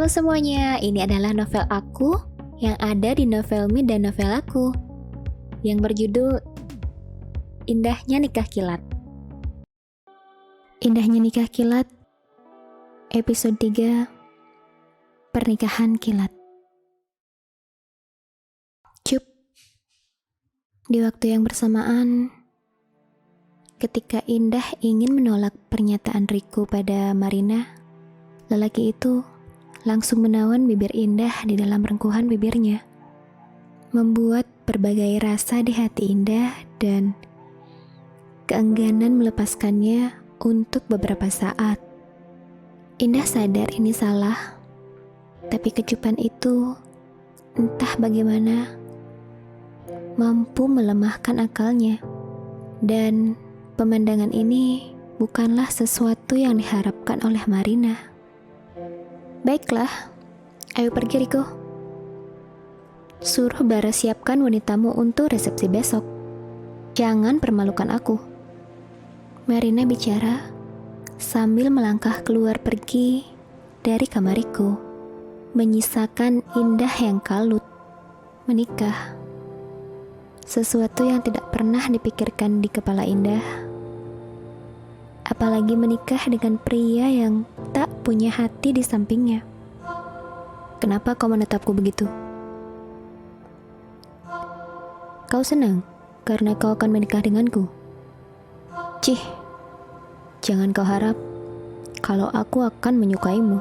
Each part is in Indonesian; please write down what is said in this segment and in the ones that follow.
Halo semuanya, ini adalah novel aku yang ada di Novelmi dan novel aku yang berjudul Indahnya Nikah Kilat. Indahnya Nikah Kilat, episode 3, Pernikahan Kilat. Cup. Di waktu yang bersamaan, ketika Indah ingin menolak pernyataan Riko pada Marina, lelaki itu langsung menawan bibir Indah di dalam rengkuhan bibirnya, membuat berbagai rasa di hati Indah dan keengganan melepaskannya untuk beberapa saat. Indah sadar ini salah, tapi kecupan itu entah bagaimana mampu melemahkan akalnya, dan pemandangan ini bukanlah sesuatu yang diharapkan oleh Marina. Baiklah, ayo pergi Riko. Suruh Bara siapkan wanitamu untuk resepsi besok. Jangan permalukan aku. Marina bicara sambil melangkah keluar pergi dari kamar Riko, menyisakan Indah yang kalut. Menikah, sesuatu yang tidak pernah dipikirkan di kepala Indah. Apalagi menikah dengan pria yang tak punya hati di sampingnya. Kenapa kau menatapku begitu? Kau senang karena kau akan menikah denganku? Cih, jangan kau harap kalau aku akan menyukaimu.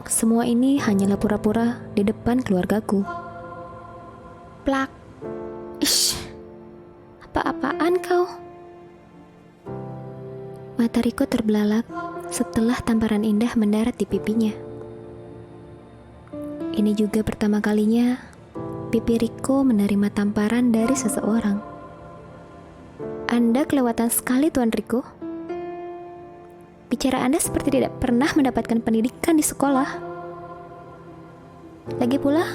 Semua ini hanyalah pura-pura di depan keluargaku. Plak. Ish, apa-apaan kau? Mata Riko terbelalak setelah tamparan Indah mendarat di pipinya. Ini juga pertama kalinya pipi Riko menerima tamparan dari seseorang. Anda kelewatan sekali, Tuan Riko. Bicara Anda seperti tidak pernah mendapatkan pendidikan di sekolah. Lagi pula,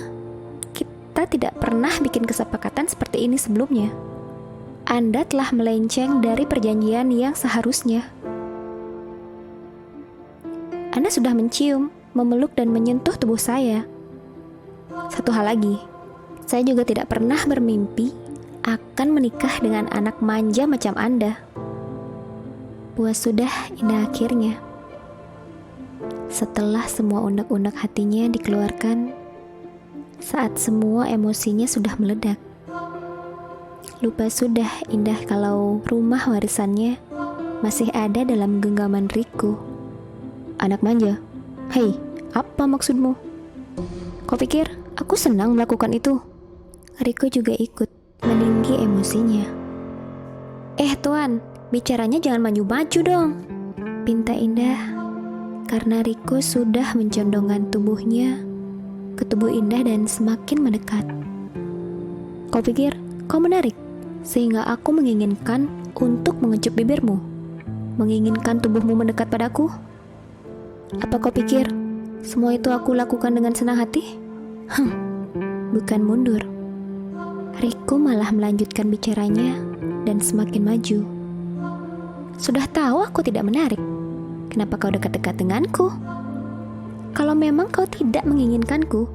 kita tidak pernah bikin kesepakatan seperti ini sebelumnya. Anda telah melenceng dari perjanjian yang seharusnya. Anda sudah mencium, memeluk, dan menyentuh tubuh saya. Satu hal lagi, saya juga tidak pernah bermimpi akan menikah dengan anak manja macam Anda. Puas sudah Indah akhirnya. Setelah semua unek-unek hatinya dikeluarkan, saat semua emosinya sudah meledak. Lupa sudah Indah kalau rumah warisannya masih ada dalam genggaman Riko. Anak manja? Hei, apa maksudmu? Kau pikir aku senang melakukan itu? Riko juga ikut meninggi emosinya. Tuan, bicaranya jangan maju-maju dong, pinta Indah, karena Riko sudah mencondongkan tubuhnya ke tubuh Indah dan semakin mendekat. Kau pikir kau menarik sehingga aku menginginkan untuk mengecup bibirmu, menginginkan tubuhmu mendekat padaku? Apa kau pikir semua itu aku lakukan dengan senang hati? Bukan mundur. Riko malah melanjutkan bicaranya dan semakin maju. Sudah tahu aku tidak menarik, kenapa kau dekat-dekat denganku? Kalau memang kau tidak menginginkanku,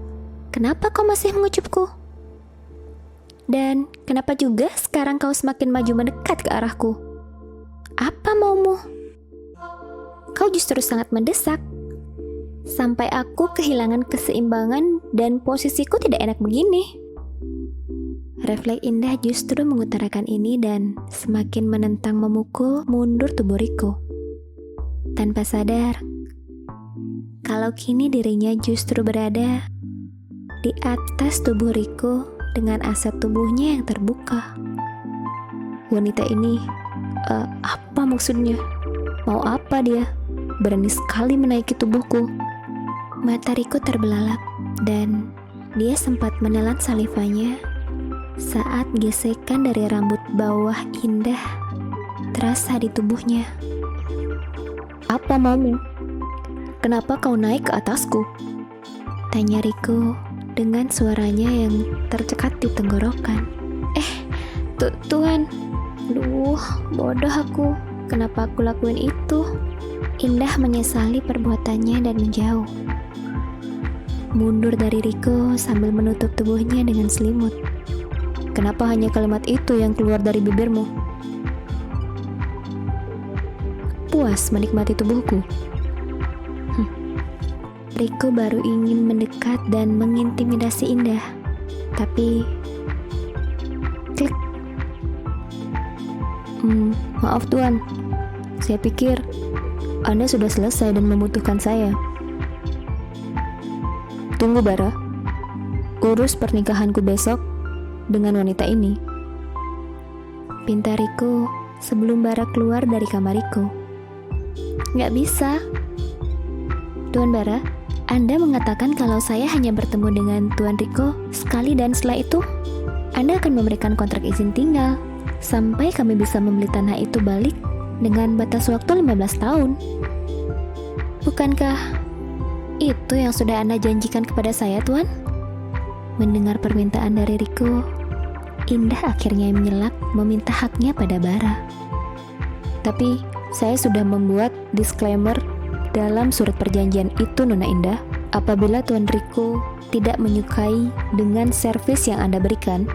kenapa kau masih mengecupku? Dan kenapa juga sekarang kau semakin maju mendekat ke arahku? Apa maumu? Kau justru sangat mendesak, sampai aku kehilangan keseimbangan dan posisiku tidak enak begini. Refleks Indah justru mengutarakan ini dan semakin menentang memukul mundur tubuh Riko. Tanpa sadar, kalau kini dirinya justru berada di atas tubuh Riko dengan aset tubuhnya yang terbuka. Wanita ini, apa maksudnya? Mau apa dia? Berani sekali menaiki tubuhku. Mata Riko terbelalak dan dia sempat menelan salivanya saat gesekan dari rambut bawah Indah terasa di tubuhnya. Apa maumu? Kenapa kau naik ke atasku? Tanya Riko dengan suaranya yang tercekat di tenggorokan. Tuan, bodoh aku. Kenapa aku lakuin itu? Indah menyesali perbuatannya dan menjauh. mundur dari Riko sambil menutup tubuhnya dengan selimut. Kenapa hanya kalimat itu yang keluar dari bibirmu? Puas menikmati tubuhku? Riko baru ingin mendekat dan mengintimidasi Indah, tapi klik. Maaf Tuan, saya pikir Anda sudah selesai dan membutuhkan saya. Tunggu Bara, urus pernikahanku besok dengan wanita ini. Pinta Riko sebelum Bara keluar dari kamar Riko. Nggak bisa. Tuan Bara, Anda mengatakan kalau saya hanya bertemu dengan Tuan Riko sekali dan setelah itu Anda akan memberikan kontrak izin tinggal sampai kami bisa membeli tanah itu balik dengan batas waktu 15 tahun. Bukankah itu yang sudah Anda janjikan kepada saya, Tuan? Mendengar permintaan dari Riko, Indah akhirnya menyelak meminta haknya pada Bara. Tapi saya sudah membuat disclaimer dalam surat perjanjian itu, Nona Indah. Apabila Tuan Riko tidak menyukai dengan servis yang Anda berikan,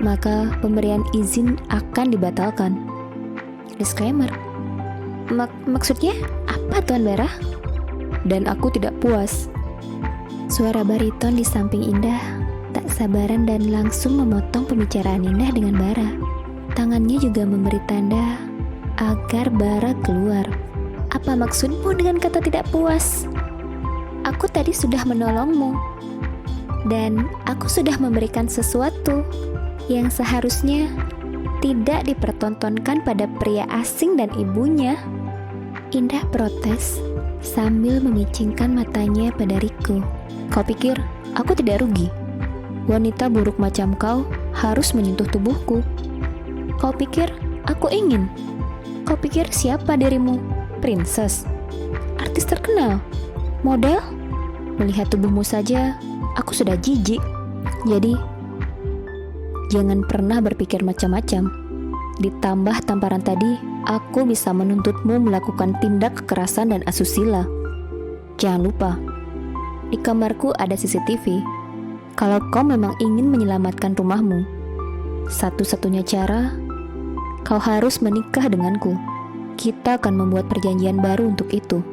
maka pemberian izin akan dibatalkan. Disclaimer? Maksudnya apa, Tuan Bara? Dan aku tidak puas. Suara bariton di samping Indah tak sabaran dan langsung memotong pembicaraan Indah dengan Bara. Tangannya juga memberi tanda agar Bara keluar. Apa maksudmu dengan kata tidak puas? Aku tadi sudah menolongmu. Dan aku sudah memberikan sesuatu yang seharusnya tidak dipertontonkan pada pria asing dan ibunya. Indah protes sambil memicingkan matanya pada Riko. Kau pikir aku tidak rugi? Wanita buruk macam kau harus menyentuh tubuhku. Kau pikir aku ingin? Kau pikir siapa dirimu? Princess? Artis terkenal? Model? Melihat tubuhmu saja, aku sudah jijik. Jadi, jangan pernah berpikir macam-macam. Ditambah tamparan tadi, aku bisa menuntutmu melakukan tindak kekerasan dan asusila. Jangan lupa, di kamarku ada CCTV. Kalau kau memang ingin menyelamatkan rumahmu, satu-satunya cara, kau harus menikah denganku. Kita akan membuat perjanjian baru untuk itu.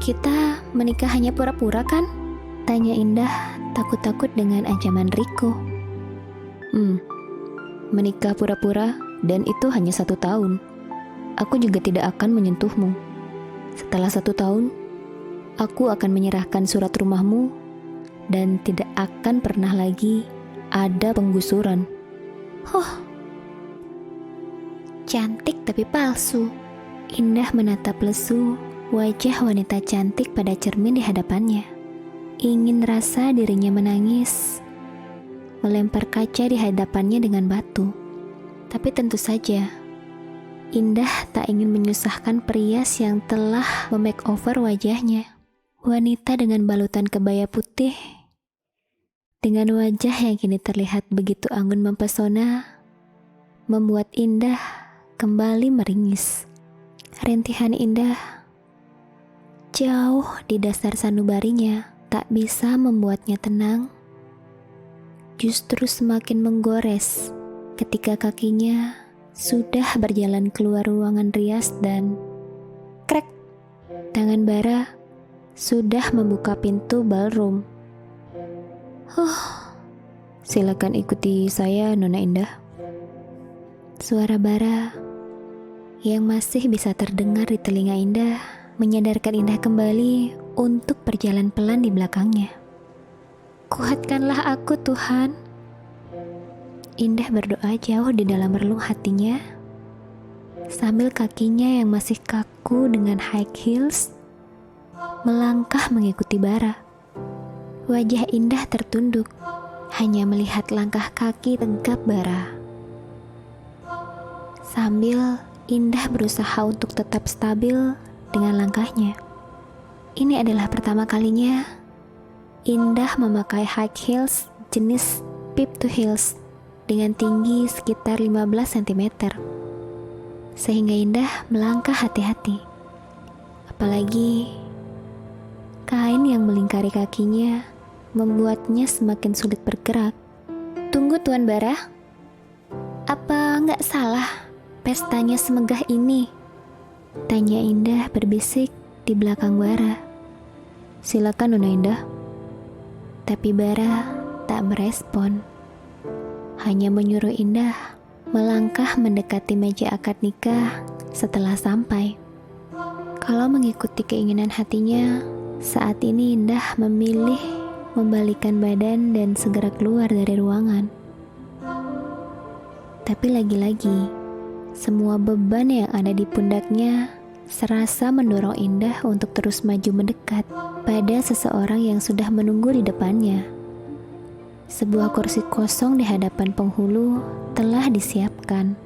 Kita menikah hanya pura-pura kan? Tanya Indah takut-takut dengan ancaman Riko. Menikah pura-pura dan itu hanya 1 tahun. Aku juga tidak akan menyentuhmu. Setelah 1 tahun, aku akan menyerahkan surat rumahmu dan tidak akan pernah lagi ada penggusuran. Cantik tapi palsu. Indah menatap lesu wajah wanita cantik pada cermin di hadapannya. Ingin rasa dirinya menangis, melempar kaca di hadapannya dengan batu. Tapi tentu saja, Indah tak ingin menyusahkan perias yang telah memakeover wajahnya. Wanita dengan balutan kebaya putih, dengan wajah yang kini terlihat begitu anggun mempesona, membuat Indah kembali meringis. Rintihan Indah jauh di dasar sanubarinya tak bisa membuatnya tenang. Justru semakin menggores ketika kakinya sudah berjalan keluar ruangan rias dan krek, tangan Bara sudah membuka pintu ballroom. Silakan ikuti saya, Nona Indah. Suara Bara yang masih bisa terdengar di telinga Indah menyadarkan Indah kembali untuk berjalan pelan di belakangnya. Kuatkanlah aku, Tuhan. Indah berdoa jauh di dalam relung hatinya, sambil kakinya yang masih kaku dengan high heels melangkah mengikuti Bara. Wajah Indah tertunduk, hanya melihat langkah kaki tegap Bara. Sambil Indah berusaha untuk tetap stabil dengan langkahnya. Ini adalah pertama kalinya Indah memakai high heels jenis peep to heels dengan tinggi sekitar 15 cm. Sehingga Indah melangkah hati-hati. Apalagi Kain yang melingkari kakinya membuatnya semakin sulit bergerak. Tunggu Tuan Bara, Apa nggak salah pestanya semegah ini? Tanya Indah berbisik di belakang Bara. silakan Nona Indah. Tapi Bara tak merespon. Hanya menyuruh Indah melangkah mendekati meja akad nikah setelah sampai. Kalau mengikuti keinginan hatinya, saat ini Indah memilih membalikkan badan dan segera keluar dari ruangan. Tapi lagi-lagi, semua beban yang ada di pundaknya serasa mendorong Indah untuk terus maju mendekat pada seseorang yang sudah menunggu di depannya. Sebuah kursi kosong di hadapan penghulu telah disiapkan.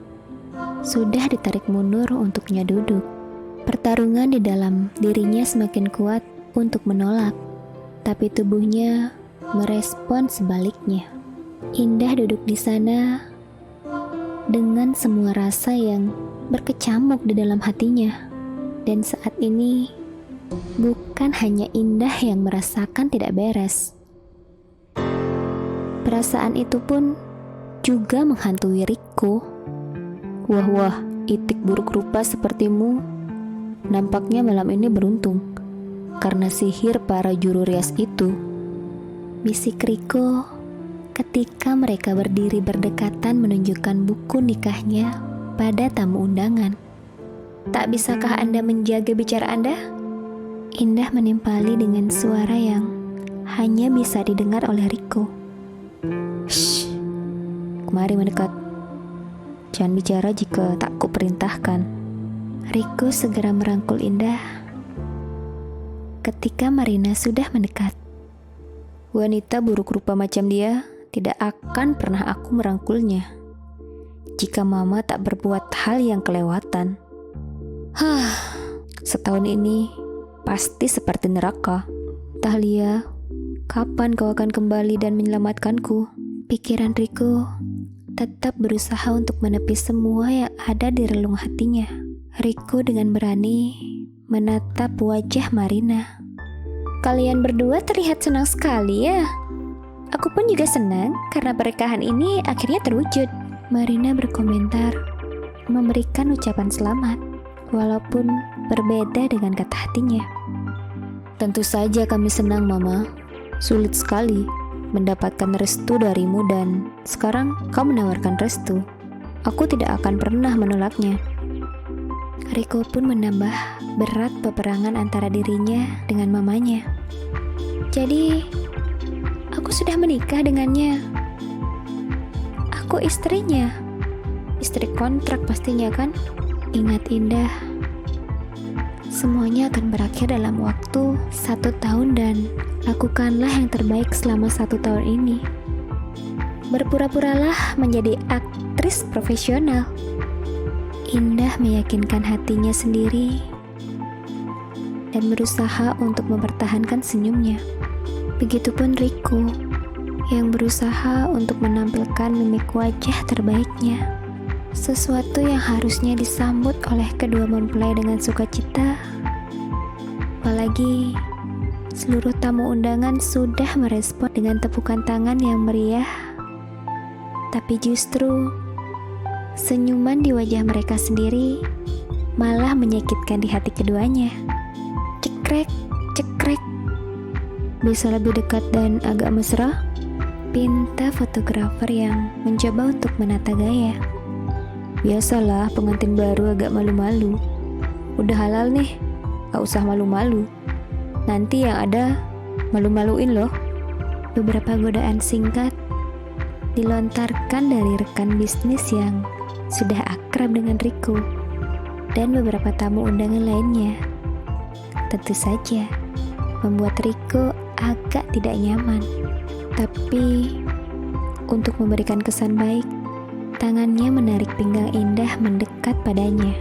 Sudah ditarik mundur untuknya duduk. Pertarungan di dalam dirinya semakin kuat untuk menolak, tapi tubuhnya merespon sebaliknya. Indah duduk di sana dengan semua rasa yang berkecamuk di dalam hatinya. Dan saat ini, bukan hanya Indah yang merasakan tidak beres. Perasaan itu pun juga menghantui Riko. Wah, itik buruk rupa sepertimu. Nampaknya malam ini beruntung karena sihir para juru rias itu. Bisik Riko ketika mereka berdiri berdekatan menunjukkan buku nikahnya pada tamu undangan. Tak bisakah Anda menjaga bicara Anda? Indah menimpali dengan suara yang hanya bisa didengar oleh Riko. Shh, kemari mendekat. Jangan bicara jika tak kuperintahkan. Riko segera merangkul Indah ketika Marina sudah mendekat. Wanita buruk rupa macam dia tidak akan pernah aku merangkulnya jika Mama tak berbuat hal yang kelewatan. Setahun ini pasti seperti neraka. Tahlia, kapan kau akan kembali dan menyelamatkanku? Pikiran Riko tetap berusaha untuk menepis semua yang ada di relung hatinya. Riko dengan berani menatap wajah Marina. Kalian berdua terlihat senang sekali ya. Aku pun juga senang karena pernikahan ini akhirnya terwujud. Marina berkomentar, memberikan ucapan selamat, walaupun berbeda dengan kata hatinya. Tentu saja kami senang, Mama. Sulit sekali mendapatkan restu darimu dan sekarang kau menawarkan restu. Aku tidak akan pernah menolaknya. Riko pun menambah berat peperangan antara dirinya dengan mamanya. Jadi, aku sudah menikah dengannya. Aku istrinya. Istri kontrak pastinya kan? Ingat Indah. Semuanya akan berakhir dalam waktu 1 tahun dan lakukanlah yang terbaik selama 1 tahun ini. Berpura-puralah menjadi aktris profesional. Indah meyakinkan hatinya sendiri dan berusaha untuk mempertahankan senyumnya. Begitupun Riko yang berusaha untuk menampilkan mimik wajah terbaiknya. Sesuatu yang harusnya disambut oleh kedua mempelai dengan sukacita. Apalagi seluruh tamu undangan sudah merespon dengan tepukan tangan yang meriah. Tapi justru senyuman di wajah mereka sendiri malah menyakitkan di hati keduanya. Cekrek, cekrek. Bisa lebih dekat dan agak mesra? Pinta fotografer yang mencoba untuk menata gaya. Biasalah pengantin baru agak malu-malu. Udah halal nih, gak usah malu-malu. Nanti yang ada malu-maluin loh. Beberapa godaan singkat dilontarkan dari rekan bisnis yang sudah akrab dengan Riko dan beberapa tamu undangan lainnya. Tentu saja membuat Riko agak tidak nyaman. Tapi untuk memberikan kesan baik, tangannya menarik pinggang Indah mendekat padanya.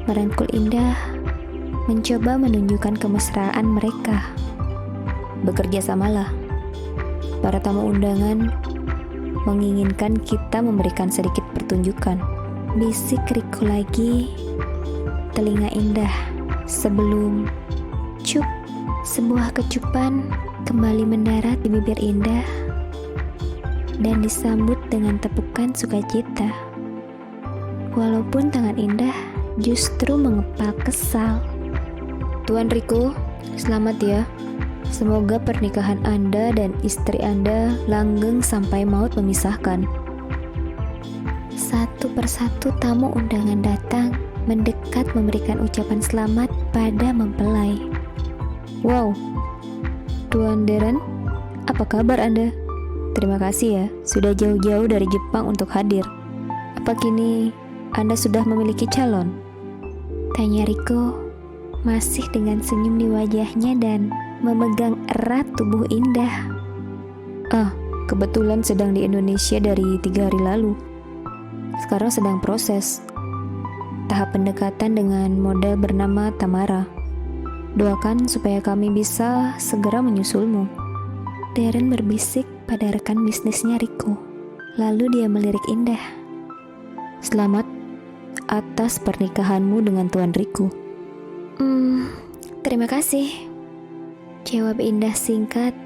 Merangkul Indah mencoba menunjukkan kemesraan mereka. Bekerja samalah. Para tamu undangan menginginkan kita memberikan sedikit pertunjukan. Bisik Riko lagi telinga Indah sebelum cup Sebuah kecupan kembali mendarat di bibir Indah dan disambut dengan tepukan sukacita. Walaupun tangan Indah justru mengepal kesal. Tuan Riko, selamat ya. Semoga pernikahan Anda dan istri Anda langgeng sampai maut memisahkan. Satu persatu tamu undangan datang, mendekat memberikan ucapan selamat pada mempelai. Wow, Tuan Darren, apa kabar Anda? Terima kasih ya, sudah jauh-jauh dari Jepang untuk hadir. Apa kini Anda sudah memiliki calon? Tanya Riko, masih dengan senyum di wajahnya dan memegang erat tubuh Indah. Kebetulan sedang di Indonesia dari 3 hari lalu. Sekarang sedang proses tahap pendekatan dengan model bernama Tamara. Doakan supaya kami bisa segera menyusulmu. Darren berbisik pada rekan bisnisnya Riko. Lalu dia melirik Indah. Selamat atas pernikahanmu dengan Tuan Riko. Terima kasih, jawab Indah singkat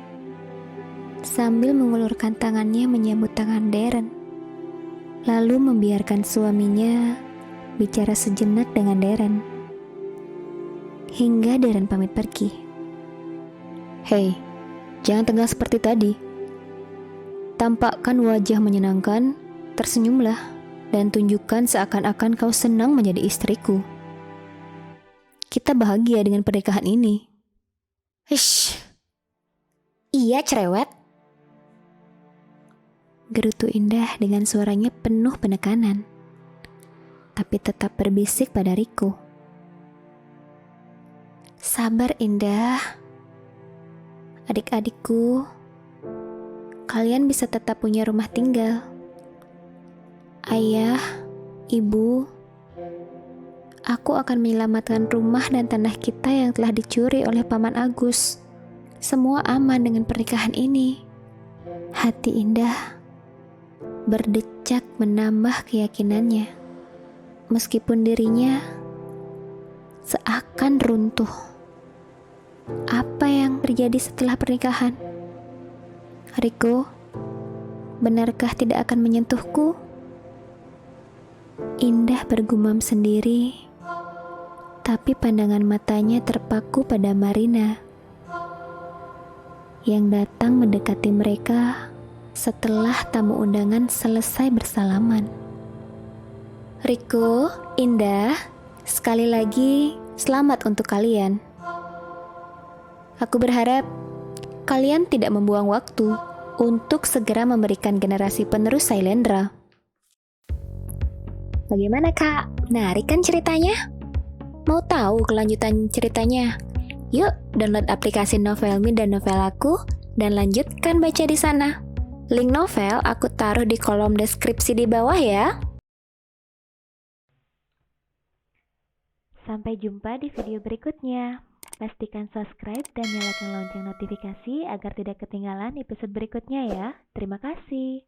sambil mengulurkan tangannya menyambut tangan Darren. Lalu membiarkan suaminya bicara sejenak dengan Darren. Hingga Darren pamit pergi. Hei, jangan tegas seperti tadi. Tampakkan wajah menyenangkan, tersenyumlah, dan tunjukkan seakan-akan kau senang menjadi istriku. Kita bahagia dengan pernikahan ini. Hish, iya cerewet, gerutu Indah dengan suaranya penuh penekanan, tapi tetap berbisik pada Riko. Sabar Indah, adik-adikku, kalian bisa tetap punya rumah tinggal. Ayah, ibu, aku akan menyelamatkan rumah dan tanah kita yang telah dicuri oleh Paman Agus. Semua aman dengan pernikahan ini. Hati Indah berdecak menambah keyakinannya, meskipun dirinya seakan runtuh. Apa yang terjadi setelah pernikahan? Riko, benarkah tidak akan menyentuhku? Indah bergumam sendiri, tapi pandangan matanya terpaku pada Marina yang datang mendekati mereka setelah tamu undangan selesai bersalaman. Riko, Indah, sekali lagi selamat untuk kalian. Aku berharap kalian tidak membuang waktu untuk segera memberikan generasi penerus Sailendra. Bagaimana kak? Menarik kan ceritanya? Mau tahu kelanjutan ceritanya? Yuk download aplikasi Novelme dan Novelaku dan lanjutkan baca di sana. Link novel aku taruh di kolom deskripsi di bawah ya. Sampai jumpa di video berikutnya. Pastikan subscribe dan nyalakan lonceng notifikasi agar tidak ketinggalan episode berikutnya ya. Terima kasih.